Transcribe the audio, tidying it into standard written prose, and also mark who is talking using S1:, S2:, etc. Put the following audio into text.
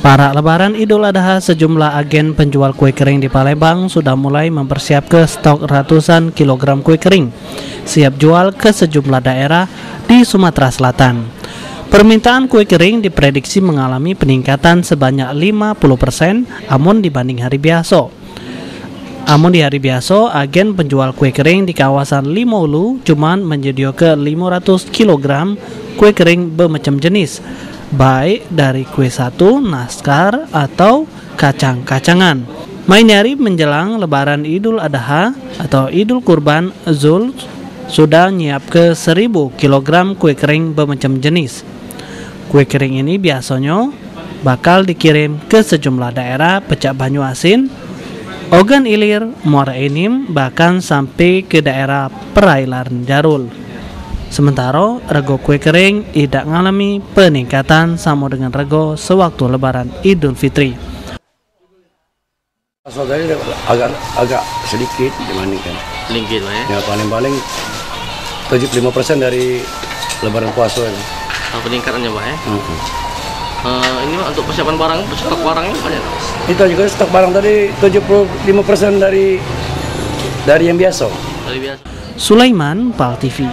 S1: Para lebaran Idul Adha, sejumlah agen penjual kue kering di Palembang sudah mulai mempersiapkan stok ratusan kilogram kue kering, siap jual ke sejumlah daerah di Sumatera Selatan. Permintaan kue kering diprediksi mengalami peningkatan sebanyak 50% amun dibanding hari biasa. Amun di hari biasa, agen penjual kue kering di kawasan Limolu cuman menyediakan 500 kg kue kering bermacam jenis, baik dari kue satu, naskar, atau kacang-kacangan. Main hari menjelang Lebaran Idul Adha atau Idul Kurban, Zul sudah nyiap ke 1000 kg kue kering bermacam jenis. Kue kering ini biasanya bakal dikirim ke sejumlah daerah Pecak Banyu Asin, Ogan Ilir, Muara Enim, bahkan sampai ke daerah Perairan Jarul. Sementara rego kue kering tidak mengalami peningkatan sama dengan rego sewaktu Lebaran Idul Fitri.
S2: Tadi agak sedikit dibandingkan.
S3: Sedikit lah ya.
S2: Ya paling 75% dari Lebaran puasa ini.
S3: Peningkatannya Pak ya. Ini Pak, untuk persiapan barang, stok barangnya banyak.
S2: Itu juga stok barang tadi 75% dari yang biasa.
S3: Dari biasa.
S1: Sulaiman, PAL TV.